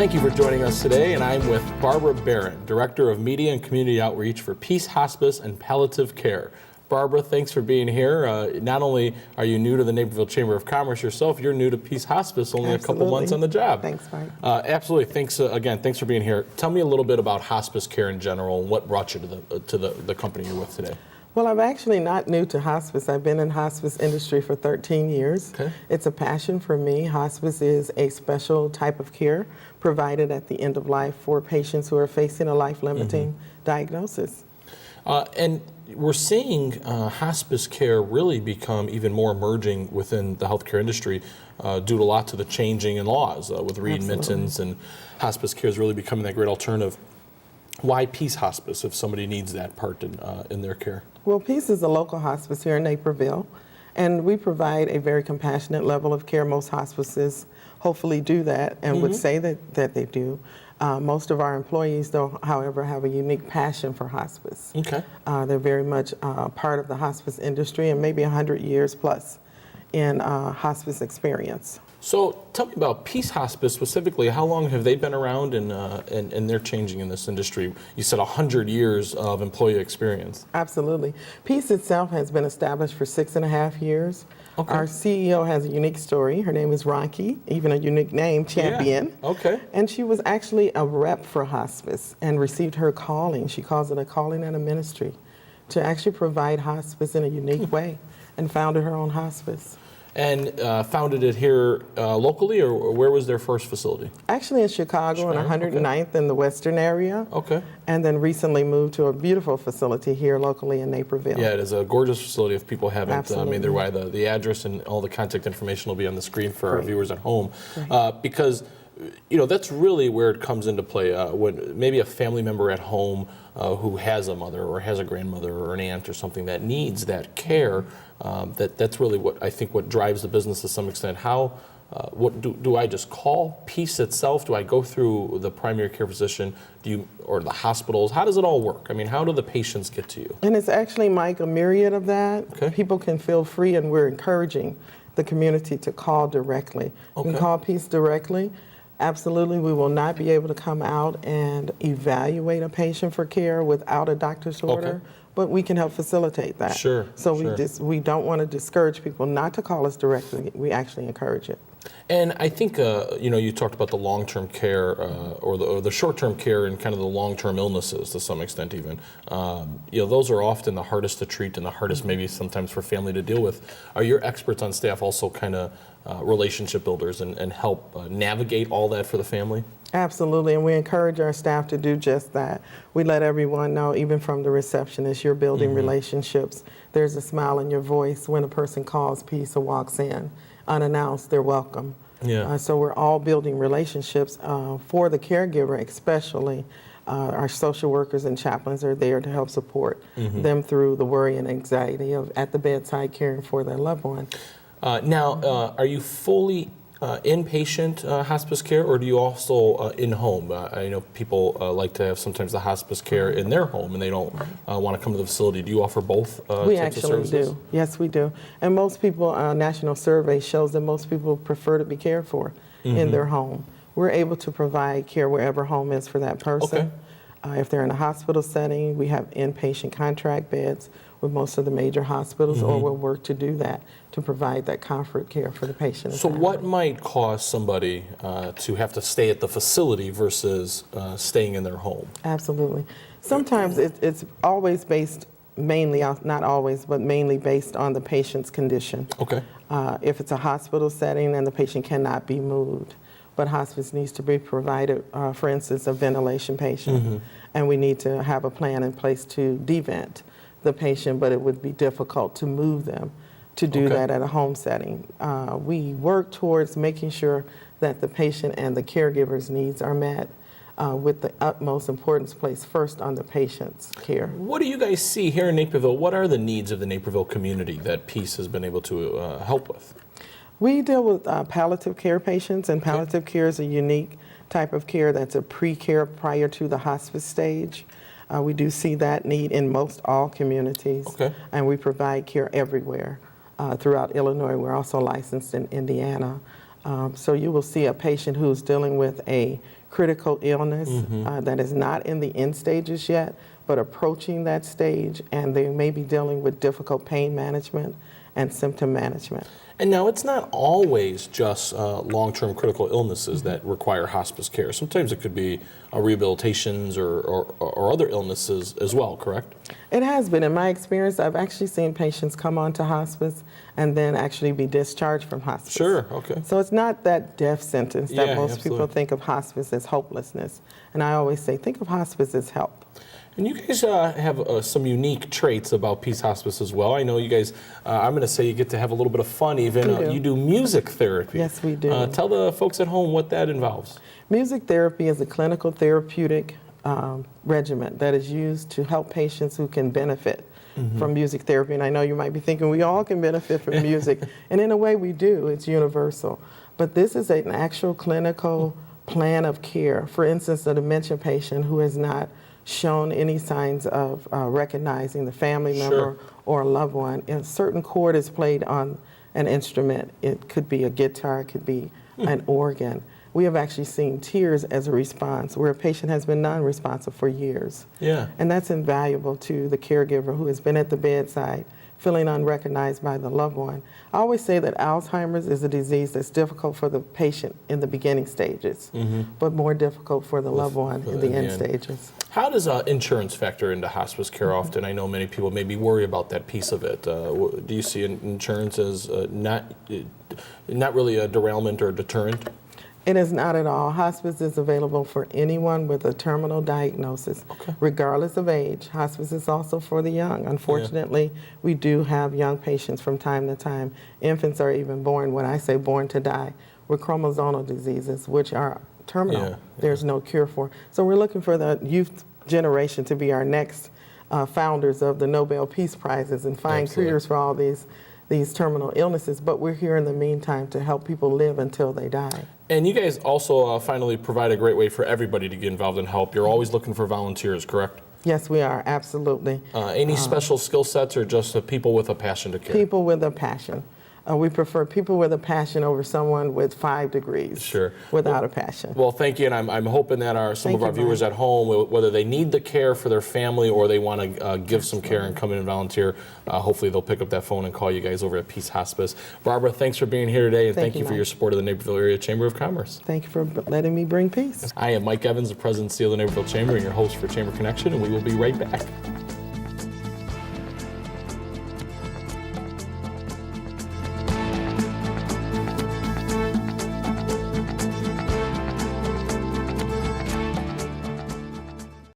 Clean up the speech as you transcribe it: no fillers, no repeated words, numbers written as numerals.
Thank you for joining us today, and I'm with Barbara Barron, Director of Media and Community Outreach for Peace Hospice and Palliative Care. Barbara, thanks for being here. Not only are you new to the Naperville Chamber of Commerce yourself, you're new to Peace Hospice, only a couple months on the job. Thanks, Mike. Absolutely. Thanks again. Thanks for being here. Tell me a little bit about hospice care in general and what brought you to the company you're with today. Well, I'm actually not new to hospice. I've been in hospice industry for 13 years. Okay. It's a passion for me. Hospice is a special type of care provided at the end of life for patients who are facing a life-limiting diagnosis. And we're seeing hospice care really become even more emerging within the healthcare industry due to a lot to the changing in laws with readmittance, and hospice care is really becoming that great alternative. Why Peace Hospice if somebody needs that part in their care? Well, Peace is a local hospice here in Naperville, and we provide a very compassionate level of care. Most hospices hopefully do that and would say that they do. Most of our employees, though, however, have a unique passion for hospice. Okay. They're very much part of the hospice industry and maybe 100 years plus in hospice experience. So tell me about Peace Hospice specifically. How long have they been around and they're changing in this industry? You said 100 years of employee experience. Absolutely. Peace itself has been established for 6.5 years. Okay. Our CEO has a unique story. Her name is Ronki, even a unique name, Champion. Yeah. Okay. And she was actually a rep for hospice and received her calling. She calls it a calling and a ministry to actually provide hospice in a unique way, and founded her own hospice. And founded it here locally, or where was their first facility? Actually in Chicago, on 109th in the western area. Okay. And then recently moved to a beautiful facility here locally in Naperville. Yeah, it is a gorgeous facility. If people haven't made their way, the address and all the contact information will be on the screen for our viewers at home. Because that's really where it comes into play. When maybe a family member at home who has a mother or has a grandmother or an aunt or something that needs that care, that's really what I think what drives the business to some extent. What do I just call Peace itself? Do I go through the primary care physician? Or the hospitals? How does it all work? I mean, how do the patients get to you? And it's actually, Mike, a myriad of that. Okay. People can feel free, and we're encouraging the community to call directly. Okay. You can call Peace directly. Absolutely, we will not be able to come out and evaluate a patient for care without a doctor's order, but we can help facilitate that. Sure. So we don't want to discourage people not to call us directly. We actually encourage it. And I think you talked about the long-term care or the short-term care and kind of the long-term illnesses to some extent even. Those are often the hardest to treat and the hardest maybe sometimes for family to deal with. Are your experts on staff also kind of relationship builders and help navigate all that for the family? Absolutely, and we encourage our staff to do just that. We let everyone know, even from the receptionist, you're building relationships. There's a smile in your voice when a person calls Peace or walks in. Unannounced, they're welcome. Yeah. So we're all building relationships for the caregiver, especially. Our social workers and chaplains are there to help support them through the worry and anxiety of at the bedside caring for their loved one. Now, are you fully inpatient hospice care, or do you also in-home? I know people like to have sometimes the hospice care in their home, and they don't want to come to the facility. Do you offer both We types of actually services? do. Yes, we do. And most people, national survey shows that most people prefer to be cared for in their home. We're able to provide care wherever home is for that person. If they're in a hospital setting, we have inpatient contract beds with most of the major hospitals, or we'll work to do that, to provide that comfort care for the patient. So what might cause somebody to have to stay at the facility versus staying in their home? Absolutely. Sometimes it's always based, mainly, not always, but mainly based on the patient's condition. Okay. If it's a hospital setting, then the patient cannot be moved. But hospice needs to be provided, for instance, a ventilation patient. And we need to have a plan in place to devent the patient, but it would be difficult to move them to do that at a home setting. We work towards making sure that the patient and the caregiver's needs are met with the utmost importance placed first on the patient's care. What do you guys see here in Naperville? What are the needs of the Naperville community that Peace has been able to help with? We deal with palliative care patients, and palliative care is a unique type of care that's a pre-care prior to the hospice stage. We do see that need in most all communities, and we provide care everywhere throughout Illinois. We're also licensed in Indiana. So you will see a patient who's dealing with a critical illness that is not in the end stages yet, but approaching that stage, and they may be dealing with difficult pain management and symptom management. And now it's not always just long-term critical illnesses that require hospice care. Sometimes it could be rehabilitations or other illnesses as well, correct? It has been. In my experience, I've actually seen patients come on to hospice and then actually be discharged from hospice. Sure, okay. So it's not that death sentence that Yeah, most people absolutely. think of hospice as hopelessness. And I always say, think of hospice as help. And you guys have some unique traits about Peace Hospice as well. I know you guys, I'm going to say you get to have a little bit of fun even. We do. You do music therapy. Yes, we do. Tell the folks at home what that involves. Music therapy is a clinical therapeutic regimen that is used to help patients who can benefit from music therapy. And I know you might be thinking we all can benefit from music. And in a way we do. It's universal. But this is an actual clinical plan of care. For instance, a dementia patient who has not shown any signs of recognizing the family member or a loved one. A certain chord is played on an instrument. It could be a guitar, it could be an organ. We have actually seen tears as a response where a patient has been non-responsive for years. Yeah. And that's invaluable to the caregiver who has been at the bedside, feeling unrecognized by the loved one. I always say that Alzheimer's is a disease that's difficult for the patient in the beginning stages, but more difficult for the loved one in the end stages. How does insurance factor into hospice care often? I know many people maybe worry about that piece of it. Do you see insurance as not really a derailment or a deterrent? It is not at all. Hospice is available for anyone with a terminal diagnosis, regardless of age. Hospice is also for the young. Unfortunately, we do have young patients from time to time. Infants are even born, when I say born to die, with chromosomal diseases, which are terminal. There's no cure for. So we're looking for the youth generation to be our next founders of the Nobel Peace Prizes and find cures for all these terminal illnesses. But we're here in the meantime to help people live until they die. And you guys also finally provide a great way for everybody to get involved and help. You're always looking for volunteers, correct? Yes, we are, absolutely. Any special skill sets or just people with a passion to care? People with a passion. We prefer people with a passion over someone with 5 degrees without a passion. Well, thank you, and I'm hoping that some of our viewers at home, whether they need the care for their family or they want to give some care and come in and volunteer, hopefully they'll pick up that phone and call you guys over at Peace Hospice. Barbara, thanks for being here today, and thank you for your support of the Naperville Area Chamber of Commerce. Thank you for letting me bring peace. I am Mike Evans, the President and CEO of the Naperville Chamber, and your host for Chamber Connection, and we will be right back.